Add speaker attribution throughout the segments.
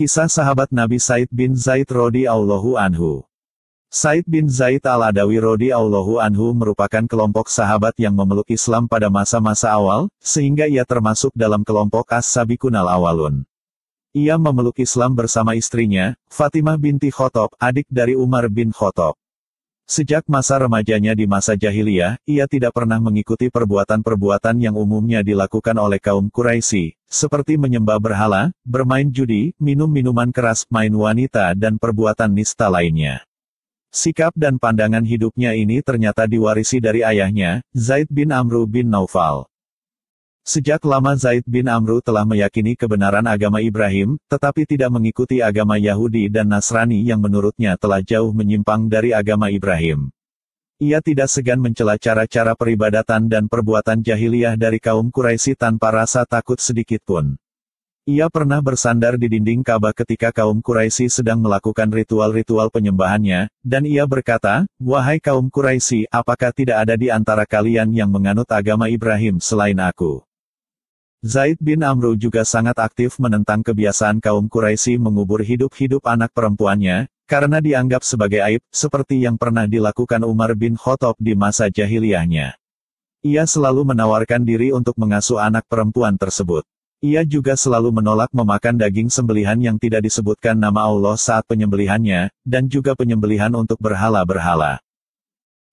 Speaker 1: Kisah sahabat Nabi Said bin Zaid radhiyallahu anhu. Said bin Zaid al-Adawi radhiyallahu anhu merupakan kelompok sahabat yang memeluk Islam pada masa-masa awal, sehingga ia termasuk dalam kelompok as-sabiqunal awalun. Ia memeluk Islam bersama istrinya, Fatimah binti Khattab, adik dari Umar bin Khattab. Sejak masa remajanya di masa jahiliyah, ia tidak pernah mengikuti perbuatan-perbuatan yang umumnya dilakukan oleh kaum Quraisy, seperti menyembah berhala, bermain judi, minum minuman keras, main wanita dan perbuatan nista lainnya. Sikap dan pandangan hidupnya ini ternyata diwarisi dari ayahnya, Zaid bin Amru bin Naufal. Sejak lama Zaid bin Amru telah meyakini kebenaran agama Ibrahim, tetapi tidak mengikuti agama Yahudi dan Nasrani yang menurutnya telah jauh menyimpang dari agama Ibrahim. Ia tidak segan mencela cara-cara peribadatan dan perbuatan jahiliyah dari kaum Quraisy tanpa rasa takut sedikitpun. Ia pernah bersandar di dinding Ka'bah ketika kaum Quraisy sedang melakukan ritual-ritual penyembahannya, dan ia berkata, "Wahai kaum Quraisy, apakah tidak ada di antara kalian yang menganut agama Ibrahim selain aku?" Zaid bin Amru juga sangat aktif menentang kebiasaan kaum Quraisy mengubur hidup-hidup anak perempuannya, karena dianggap sebagai aib, seperti yang pernah dilakukan Umar bin Khattab di masa jahiliyahnya. Ia selalu menawarkan diri untuk mengasuh anak perempuan tersebut. Ia juga selalu menolak memakan daging sembelihan yang tidak disebutkan nama Allah saat penyembelihannya, dan juga penyembelihan untuk berhala-berhala.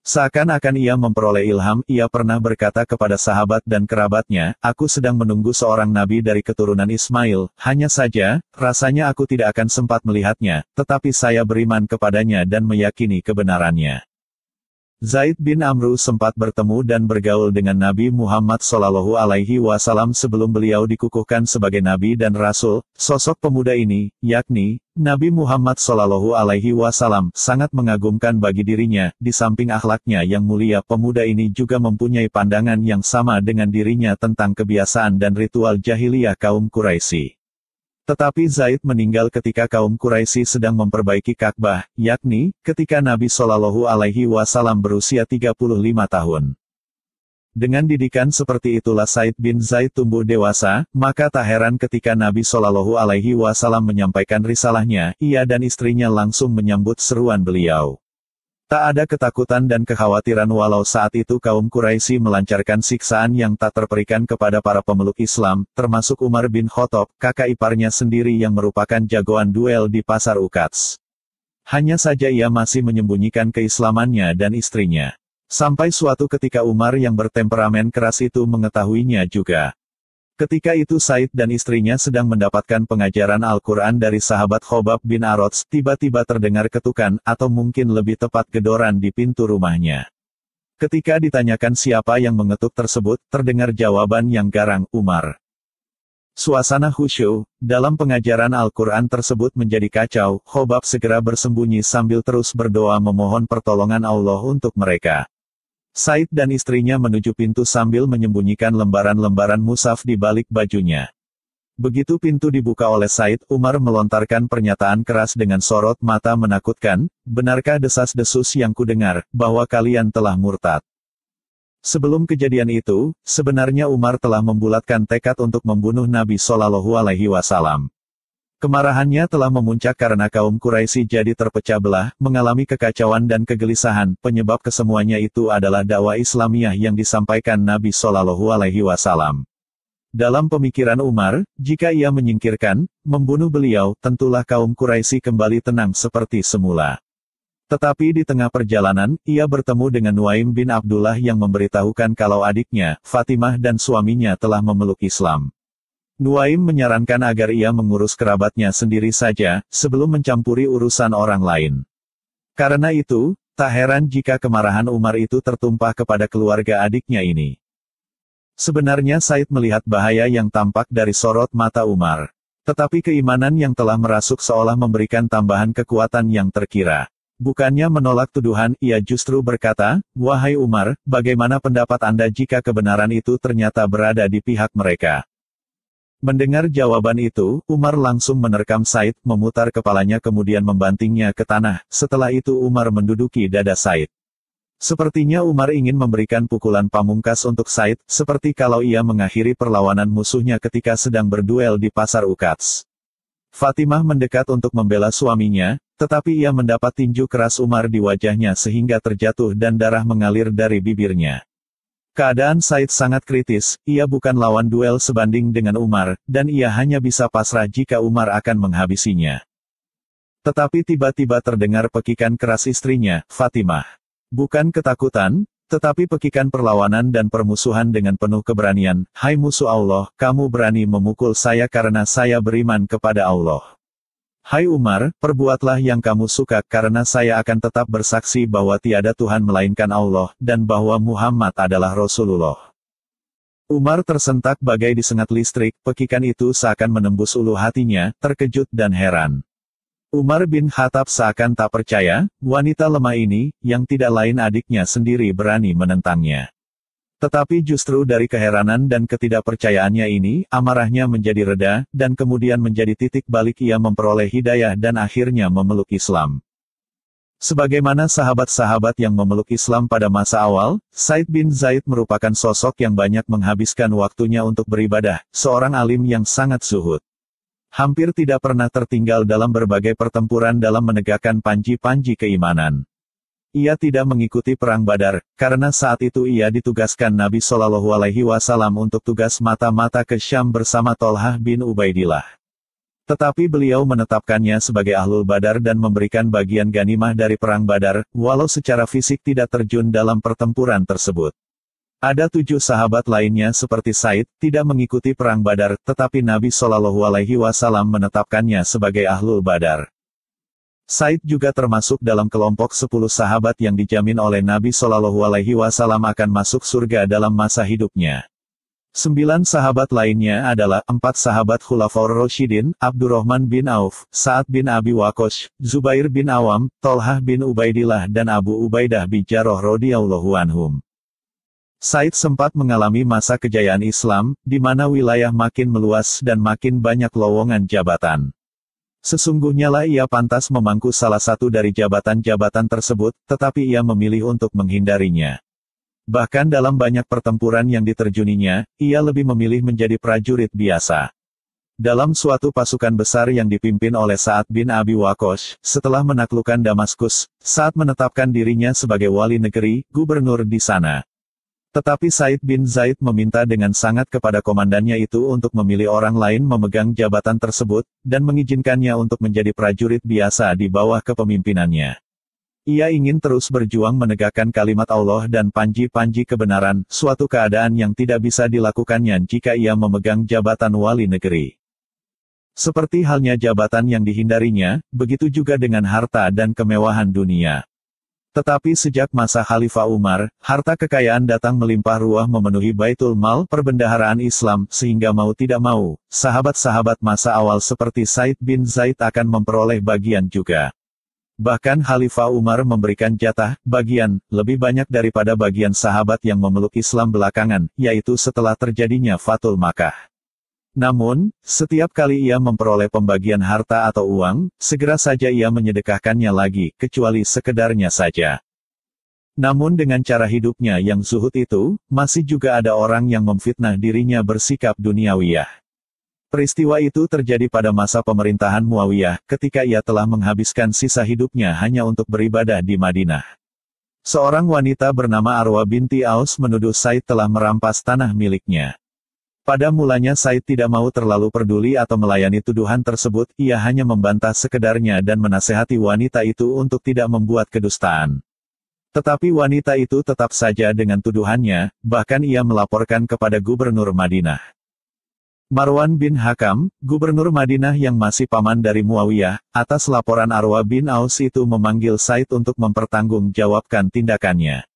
Speaker 1: Seakan-akan ia memperoleh ilham, ia pernah berkata kepada sahabat dan kerabatnya, "Aku sedang menunggu seorang nabi dari keturunan Ismail, hanya saja, rasanya aku tidak akan sempat melihatnya, tetapi saya beriman kepadanya dan meyakini kebenarannya." Zaid bin Amru sempat bertemu dan bergaul dengan Nabi Muhammad SAW sebelum beliau dikukuhkan sebagai Nabi dan Rasul. Sosok pemuda ini, yakni Nabi Muhammad SAW, sangat mengagumkan bagi dirinya. Di samping akhlaknya yang mulia, pemuda ini juga mempunyai pandangan yang sama dengan dirinya tentang kebiasaan dan ritual jahiliyah kaum Quraisy. Tetapi Zaid meninggal ketika kaum Quraisy sedang memperbaiki Ka'bah, yakni, ketika Nabi SAW berusia 35 tahun. Dengan didikan seperti itulah Said bin Zaid tumbuh dewasa, maka tak heran ketika Nabi SAW menyampaikan risalahnya, ia dan istrinya langsung menyambut seruan beliau. Tak ada ketakutan dan kekhawatiran walau saat itu kaum Quraisy melancarkan siksaan yang tak terperikan kepada para pemeluk Islam, termasuk Umar bin Khattab, kakak iparnya sendiri yang merupakan jagoan duel di pasar Uqats. Hanya saja ia masih menyembunyikan keislamannya dan istrinya. Sampai suatu ketika Umar yang bertemperamen keras itu mengetahuinya juga. Ketika itu Said dan istrinya sedang mendapatkan pengajaran Al-Quran dari sahabat Khobab bin Arots, tiba-tiba terdengar ketukan, atau mungkin lebih tepat gedoran di pintu rumahnya. Ketika ditanyakan siapa yang mengetuk tersebut, terdengar jawaban yang garang, "Umar." Suasana khusyuk dalam pengajaran Al-Quran tersebut menjadi kacau. Khobab segera bersembunyi sambil terus berdoa memohon pertolongan Allah untuk mereka. Said dan istrinya menuju pintu sambil menyembunyikan lembaran-lembaran mushaf di balik bajunya. Begitu pintu dibuka oleh Said, Umar melontarkan pernyataan keras dengan sorot mata menakutkan, "Benarkah desas-desus yang kudengar, bahwa kalian telah murtad?" Sebelum kejadian itu, sebenarnya Umar telah membulatkan tekad untuk membunuh Nabi SAW. Kemarahannya telah memuncak karena kaum Quraisy jadi terpecah belah, mengalami kekacauan dan kegelisahan. Penyebab kesemuanya itu adalah dakwah Islamiyah yang disampaikan Nabi SAW. Dalam pemikiran Umar, jika ia menyingkirkan, membunuh beliau, tentulah kaum Quraisy kembali tenang seperti semula. Tetapi di tengah perjalanan, ia bertemu dengan Nuaim bin Abdullah yang memberitahukan kalau adiknya, Fatimah dan suaminya telah memeluk Islam. Nuaim menyarankan agar ia mengurus kerabatnya sendiri saja, sebelum mencampuri urusan orang lain. Karena itu, tak heran jika kemarahan Umar itu tertumpah kepada keluarga adiknya ini. Sebenarnya Said melihat bahaya yang tampak dari sorot mata Umar. Tetapi keimanan yang telah merasuk seolah memberikan tambahan kekuatan yang terkira. Bukannya menolak tuduhan, ia justru berkata, "Wahai Umar, bagaimana pendapat Anda jika kebenaran itu ternyata berada di pihak mereka?" Mendengar jawaban itu, Umar langsung menerkam Said, memutar kepalanya kemudian membantingnya ke tanah. Setelah itu Umar menduduki dada Said. Sepertinya Umar ingin memberikan pukulan pamungkas untuk Said, seperti kalau ia mengakhiri perlawanan musuhnya ketika sedang berduel di pasar Uqats. Fatimah mendekat untuk membela suaminya, tetapi ia mendapat tinju keras Umar di wajahnya sehingga terjatuh dan darah mengalir dari bibirnya. Keadaan Said sangat kritis, ia bukan lawan duel sebanding dengan Umar, dan ia hanya bisa pasrah jika Umar akan menghabisinya. Tetapi tiba-tiba terdengar pekikan keras istrinya, Fatimah. Bukan ketakutan, tetapi pekikan perlawanan dan permusuhan dengan penuh keberanian. Hai musuh Allah, kamu berani memukul saya karena saya beriman kepada Allah. Hai Umar, perbuatlah yang kamu suka karena saya akan tetap bersaksi bahwa tiada Tuhan melainkan Allah, dan bahwa Muhammad adalah Rasulullah. Umar tersentak bagai disengat listrik, pekikan itu seakan menembus ulu hatinya, terkejut dan heran. Umar bin Khattab seakan tak percaya, wanita lemah ini, yang tidak lain adiknya sendiri berani menentangnya. Tetapi justru dari keheranan dan ketidakpercayaannya ini, amarahnya menjadi reda, dan kemudian menjadi titik balik ia memperoleh hidayah dan akhirnya memeluk Islam. Sebagaimana sahabat-sahabat yang memeluk Islam pada masa awal, Said bin Zaid merupakan sosok yang banyak menghabiskan waktunya untuk beribadah, seorang alim yang sangat zuhud. Hampir tidak pernah tertinggal dalam berbagai pertempuran dalam menegakkan panji-panji keimanan. Ia tidak mengikuti perang Badar, karena saat itu ia ditugaskan Nabi Shallallahu Alaihi Wasallam untuk tugas mata-mata ke Syam bersama Tolhah bin Ubaidillah. Tetapi beliau menetapkannya sebagai Ahlul Badar dan memberikan bagian ganimah dari perang Badar, walau secara fisik tidak terjun dalam pertempuran tersebut. Ada 7 sahabat lainnya seperti Said, tidak mengikuti perang Badar, tetapi Nabi Shallallahu Alaihi Wasallam menetapkannya sebagai Ahlul Badar. Said juga termasuk dalam kelompok 10 sahabat yang dijamin oleh Nabi Shallallahu Alaihi Wasallam akan masuk surga dalam masa hidupnya. 9 sahabat lainnya adalah 4 sahabat Khulafaur Rasyidin, Abdurrahman bin Auf, Sa'ad bin Abi Waqqas, Zubair bin Awam, Tolhah bin Ubaidillah dan Abu Ubaidah bin Jarrah radhiyallahu anhum. Said sempat mengalami masa kejayaan Islam, di mana wilayah makin meluas dan makin banyak lowongan jabatan. Sesungguhnya lah ia pantas memangku salah satu dari jabatan-jabatan tersebut, tetapi ia memilih untuk menghindarinya. Bahkan dalam banyak pertempuran yang diterjuninya, ia lebih memilih menjadi prajurit biasa. Dalam suatu pasukan besar yang dipimpin oleh Sa'ad bin Abi Waqqas, setelah menaklukkan Damaskus, Sa'ad menetapkan dirinya sebagai wali negeri, gubernur di sana. Tetapi Said bin Zaid meminta dengan sangat kepada komandannya itu untuk memilih orang lain memegang jabatan tersebut, dan mengizinkannya untuk menjadi prajurit biasa di bawah kepemimpinannya. Ia ingin terus berjuang menegakkan kalimat Allah dan panji-panji kebenaran, suatu keadaan yang tidak bisa dilakukannya jika ia memegang jabatan wali negeri. Seperti halnya jabatan yang dihindarinya, begitu juga dengan harta dan kemewahan dunia. Tetapi sejak masa Khalifah Umar, harta kekayaan datang melimpah ruah memenuhi Baitul Mal perbendaharaan Islam, sehingga mau tidak mau, sahabat-sahabat masa awal seperti Said bin Zaid akan memperoleh bagian juga. Bahkan Khalifah Umar memberikan jatah, bagian, lebih banyak daripada bagian sahabat yang memeluk Islam belakangan, yaitu setelah terjadinya Fathul Makkah. Namun, setiap kali ia memperoleh pembagian harta atau uang, segera saja ia menyedekahkannya lagi, kecuali sekedarnya saja. Namun dengan cara hidupnya yang zuhud itu, masih juga ada orang yang memfitnah dirinya bersikap duniawiyah. Peristiwa itu terjadi pada masa pemerintahan Muawiyah, ketika ia telah menghabiskan sisa hidupnya hanya untuk beribadah di Madinah. Seorang wanita bernama Arwa binti Aus menuduh Said telah merampas tanah miliknya. Pada mulanya Said tidak mau terlalu peduli atau melayani tuduhan tersebut, ia hanya membantah sekedarnya dan menasehati wanita itu untuk tidak membuat kedustaan. Tetapi wanita itu tetap saja dengan tuduhannya, bahkan ia melaporkan kepada Gubernur Madinah. Marwan bin Hakam, Gubernur Madinah yang masih paman dari Muawiyah, atas laporan Arwa bin Aus itu memanggil Said untuk mempertanggungjawabkan tindakannya.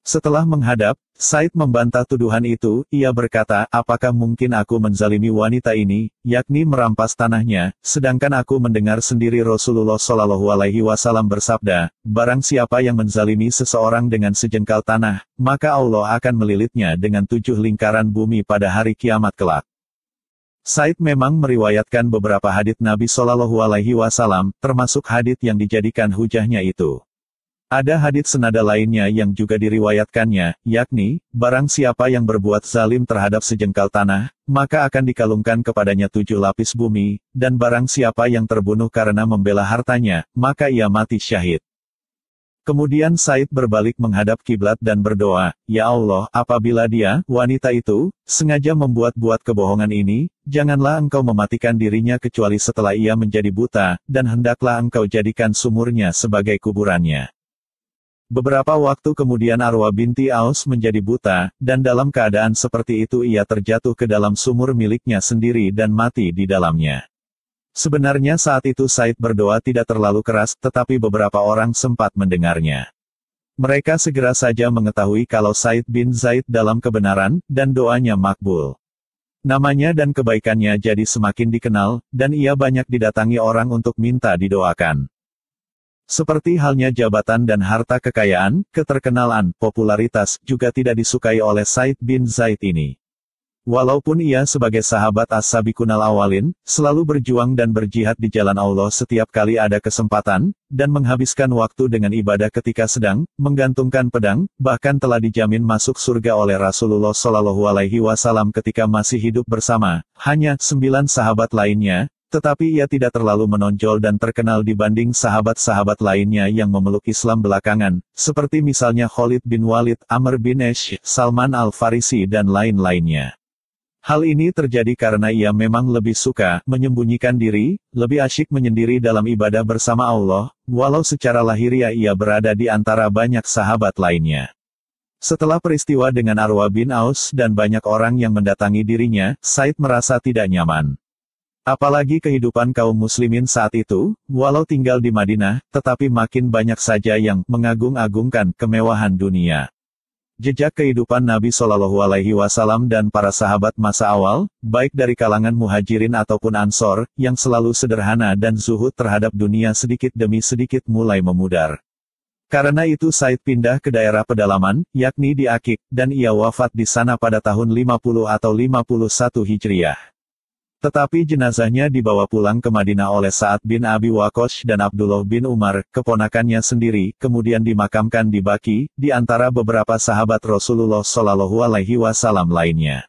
Speaker 1: Setelah menghadap, Said membantah tuduhan itu, ia berkata, apakah mungkin aku menzalimi wanita ini, yakni merampas tanahnya, sedangkan aku mendengar sendiri Rasulullah Shallallahu Alaihi Wasallam bersabda, barang siapa yang menzalimi seseorang dengan sejengkal tanah, maka Allah akan melilitnya dengan 7 lingkaran bumi pada hari kiamat kelak. Said memang meriwayatkan beberapa hadits Nabi Shallallahu Alaihi Wasallam, termasuk hadits yang dijadikan hujahnya itu. Ada hadits senada lainnya yang juga diriwayatkannya, yakni, barang siapa yang berbuat zalim terhadap sejengkal tanah, maka akan dikalungkan kepadanya 7 lapis bumi, dan barang siapa yang terbunuh karena membela hartanya, maka ia mati syahid. Kemudian Said berbalik menghadap kiblat dan berdoa, "Ya Allah, apabila dia, wanita itu, sengaja membuat-buat kebohongan ini, janganlah engkau mematikan dirinya kecuali setelah ia menjadi buta, dan hendaklah engkau jadikan sumurnya sebagai kuburannya." Beberapa waktu kemudian Arwa binti Aus menjadi buta, dan dalam keadaan seperti itu ia terjatuh ke dalam sumur miliknya sendiri dan mati di dalamnya. Sebenarnya saat itu Said berdoa tidak terlalu keras, tetapi beberapa orang sempat mendengarnya. Mereka segera saja mengetahui kalau Said bin Zaid dalam kebenaran, dan doanya makbul. Namanya dan kebaikannya jadi semakin dikenal, dan ia banyak didatangi orang untuk minta didoakan. Seperti halnya jabatan dan harta kekayaan, keterkenalan, popularitas, juga tidak disukai oleh Said bin Zaid ini. Walaupun ia sebagai sahabat as-sabiqunal awalin, selalu berjuang dan berjihad di jalan Allah setiap kali ada kesempatan, dan menghabiskan waktu dengan ibadah ketika sedang menggantungkan pedang, bahkan telah dijamin masuk surga oleh Rasulullah Shallallahu Alaihi Wasallam ketika masih hidup bersama, hanya 9 sahabat lainnya, tetapi ia tidak terlalu menonjol dan terkenal dibanding sahabat-sahabat lainnya yang memeluk Islam belakangan, seperti misalnya Khalid bin Walid, Amr bin Ash, Salman al-Farisi dan lain-lainnya. Hal ini terjadi karena ia memang lebih suka menyembunyikan diri, lebih asyik menyendiri dalam ibadah bersama Allah, walau secara lahiriah ia berada di antara banyak sahabat lainnya. Setelah peristiwa dengan Arwa bin Aus dan banyak orang yang mendatangi dirinya, Said merasa tidak nyaman. Apalagi kehidupan kaum muslimin saat itu, walau tinggal di Madinah, tetapi makin banyak saja yang mengagung-agungkan kemewahan dunia. Jejak kehidupan Nabi Shallallahu Alaihi Wasallam dan para sahabat masa awal, baik dari kalangan muhajirin ataupun ansor, yang selalu sederhana dan zuhud terhadap dunia sedikit demi sedikit mulai memudar. Karena itu Said pindah ke daerah pedalaman, yakni di Akik, dan ia wafat di sana pada tahun 50 atau 51 Hijriah. Tetapi jenazahnya dibawa pulang ke Madinah oleh Sa'ad bin Abi Waqqas dan Abdullah bin Umar, keponakannya sendiri, kemudian dimakamkan di Baqi, di antara beberapa sahabat Rasulullah Shallallahu Alaihi Wasallam lainnya.